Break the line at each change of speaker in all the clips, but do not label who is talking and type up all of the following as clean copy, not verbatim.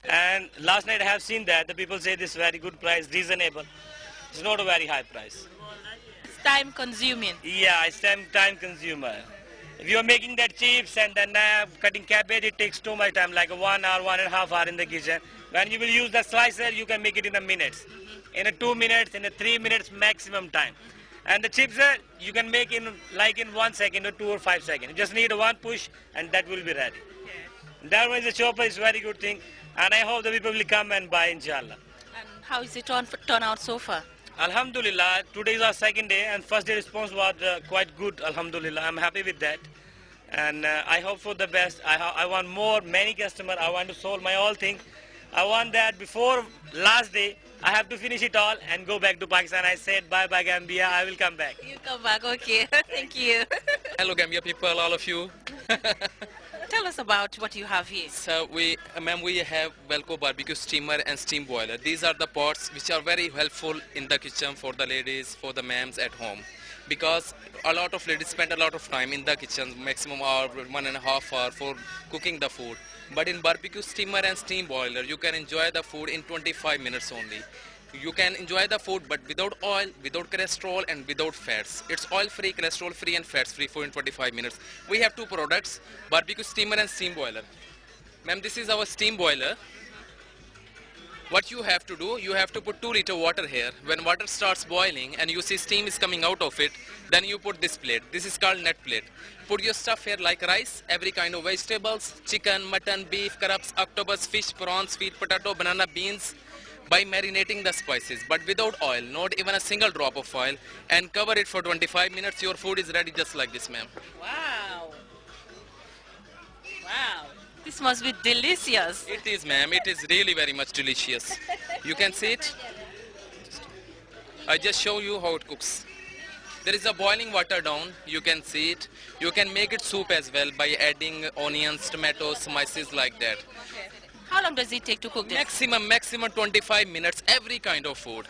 And last night I have seen that the people say this very good price, reasonable. It's not a very high price.
It's time consuming.
Yeah, it's time consumer. If you're making that chips and then cutting cabbage, it takes too much time, like 1 hour, 1.5 hours in the kitchen. When you will use the slicer, you can make it in the minutes. In a 2 minutes, in a 3 minutes maximum time. And the chips, you can make in like in 1 second or 2 or 5 seconds. You just need one push and that will be ready. That way the chopper is very good thing. And I hope the people will come and buy, inshallah.
And how is it turn out so far?
Alhamdulillah, today is our second day and first day response was quite good, Alhamdulillah. I'm happy with that. And I hope for the best. I want more, many customers. I want to solve my all thing. I want that before last day, I have to finish it all and go back to Pakistan. I said bye-bye Gambia, I will come back.
You come back, okay. Thank you.
Hello Gambia people, all of you.
Tell us about what you have here.
So ma'am, we have Velco barbecue steamer and steam boiler. These are the pots which are very helpful in the kitchen for the ladies, for the ma'ams at home. Because a lot of ladies spend a lot of time in the kitchen, maximum hour, 1.5 hour for cooking the food. But in barbecue steamer and steam boiler, you can enjoy the food in 25 minutes only. You can enjoy the food but without oil, without cholesterol and without fats. It's oil free, cholesterol free and fats free for in 25 minutes. We have two products, barbecue steamer and steam boiler. Ma'am, this is our steam boiler. What you have to do, you have to put 2 liter water here. When water starts boiling and you see steam is coming out of it, then you put this plate. This is called net plate. Put your stuff here like rice, every kind of vegetables, chicken, mutton, beef, crabs, octopus, fish, prawns, sweet potato, banana, beans, by marinating the spices, but without oil, not even a single drop of oil, and cover it for 25 minutes. Your food is ready just like this, ma'am.
Wow. Wow. This must be delicious.
It is, ma'am. It is really very much delicious. You can see it. I just show you how it cooks. There is a boiling water down. You can see it. You can make it soup as well by adding onions, tomatoes, spices like that.
How long does it take to cook this?
Maximum 25 minutes, every kind of food.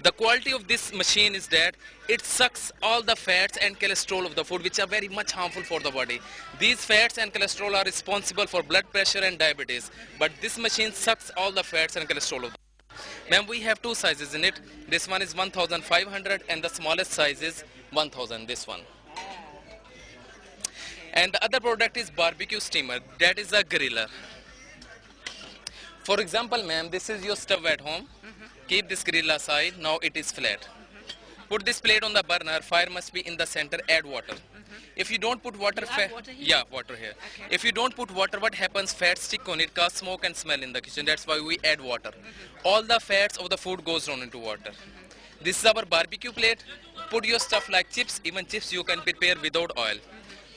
The quality of this machine is that it sucks all the fats and cholesterol of the food, which are very much harmful for the body. These fats and cholesterol are responsible for blood pressure and diabetes, but this machine sucks all the fats and cholesterol of the food. Ma'am, we have two sizes in it. This one is 1500 and the smallest size is 1000, this one. And the other product is barbecue steamer, that is a griller. For example, ma'am, this is your stove at home. Keep this grill aside. Now it is flat. Put this plate on the burner. Fire must be in the center. Add water. If you don't put water,
water here?
yeah, water here.
Okay.
If you don't put water, what happens? Fat stick on it, cause smoke and smell in the kitchen. That's why we add water. All the fats of the food goes down into water. This is our barbecue plate. Put your stuff like chips. Even chips you can prepare without oil.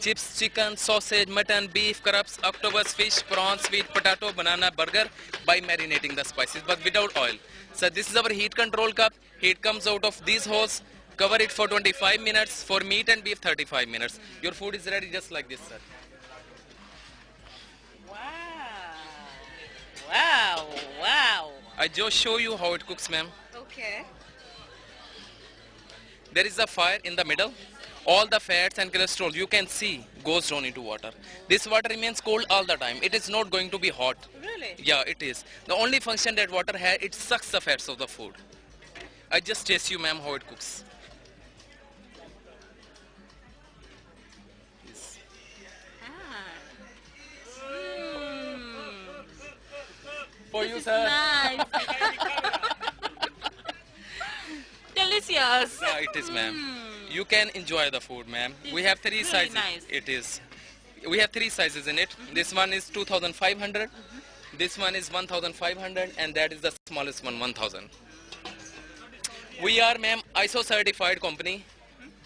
Chips, chicken, sausage, mutton, beef, crabs, octopus, fish, prawns, sweet potato, banana, burger by marinating the spices but without oil. So this is our heat control cup. Heat comes out of these holes. Cover it for 25 minutes. For meat and beef, 35 minutes. Your food is ready just like this, sir.
Wow. Wow. Wow.
I just show you how it cooks, ma'am.
Okay.
There is a fire in the middle. All the fats and cholesterol you can see goes down into water. This water remains cold all the time. It is not going to be hot.
Really?
Yeah, it is. The only function that water has, it sucks the fats of the food. I just taste you, ma'am, how it cooks. Yes. For you, sir.
Nice. Delicious.
Yeah, it is, ma'am. You can enjoy the food, ma'am. We have three
really
sizes.
nice.
It is. We have three sizes in it. This one is 2500. This one is 1500, and that is the smallest one, 1000. We are, ma'am, ISO certified company,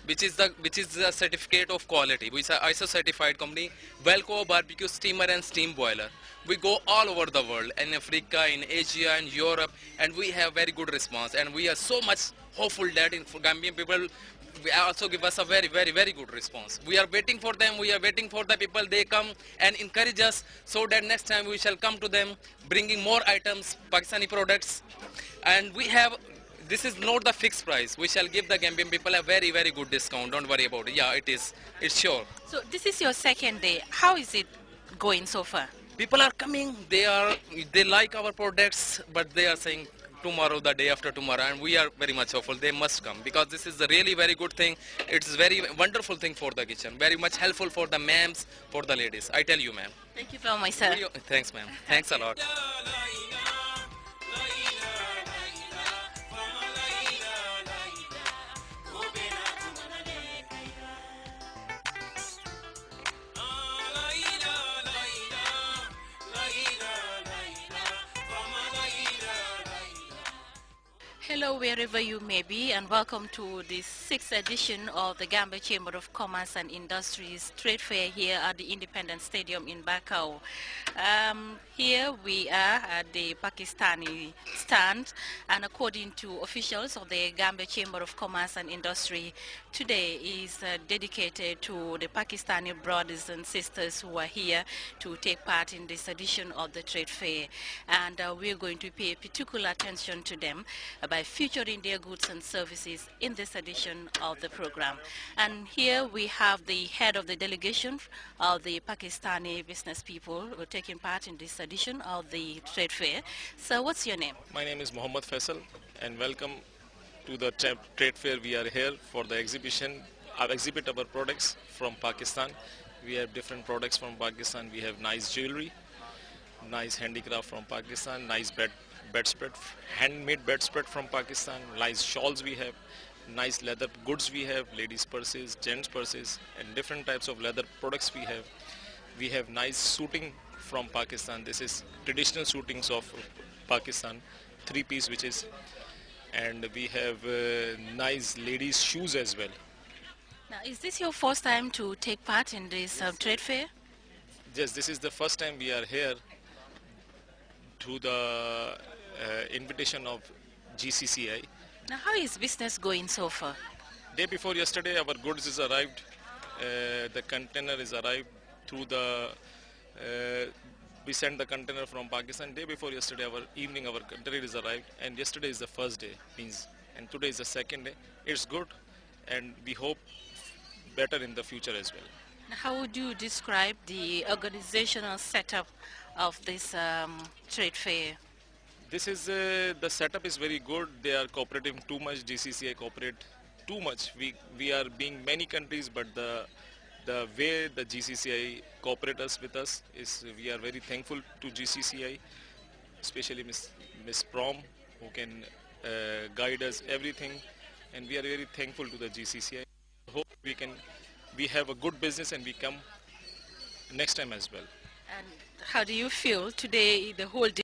which is the certificate of quality. We are ISO certified company, Velco barbecue steamer and steam boiler. We go all over the world, in Africa, in Asia, in Europe, and we have very good response. And we are so much hopeful that in Gambian people we also give us a very, very, very good response. We are waiting for them. We are waiting for the people. They come and encourage us so that next time we shall come to them, bringing more items, Pakistani products. And we have. This is not the fixed price. We shall give the Gambian people a very, very good discount. Don't worry about it. Yeah, it is. It's sure.
So this is your second day. How is it going so far?
People are coming, they like our products, but they are saying tomorrow, the day after tomorrow, and we are very much hopeful they must come, because this is a really very good thing. It's very wonderful thing for the kitchen, very much helpful for the ma'ams, for the ladies. I tell you, ma'am.
Thank you very much, sir.
Thanks, ma'am. Thanks a lot.
Hello, wherever you may be, and welcome to the 6th edition of the Gambia Chamber of Commerce and Industries Trade Fair here at the Independence Stadium in Bakau. Here we are at the Pakistani stand, and according to officials of the Gambia Chamber of Commerce and Industry, today is dedicated to the Pakistani brothers and sisters who are here to take part in this edition of the trade fair, and we're going to pay particular attention to them by featuring their goods and services in this edition of the program. And here we have the head of the delegation of the Pakistani business people who are taking part in this edition of the trade fair. So what's your name?
My name is Mohammed Faisal, and welcome to the trade fair. We are here for the exhibition. Exhibit our products from Pakistan. We have different products from Pakistan. We have nice jewelry, nice handicraft from Pakistan, nice bedspread, handmade bedspread from Pakistan, nice shawls we have, nice leather goods we have, ladies purses, gents purses, and different types of leather products we have. We have nice suiting from Pakistan. This is traditional suitings of Pakistan, three-piece which is, and we have nice ladies shoes as well.
Now, is this your first time to take part in this trade fair?
Yes, this is the first time we are here to the invitation of GCCI.
Now, how is business going so far?
Day before yesterday, our goods is arrived. The container is arrived through the. We sent the container from Pakistan. Day before yesterday, our container is arrived, and yesterday is the first day, and today is the second day. It's good, and we hope better in the future as well.
How would you describe the organizational setup of this trade fair?
This is the setup is very good. They are cooperating too much. GCCI cooperate too much. We are being many countries, but the way the GCCI cooperate with us is we are very thankful to GCCI, especially Miss Prom, who can guide us everything, and we are very thankful to the GCCI. Hope we have a good business and we come next time as well.
And how do you feel today, the whole day?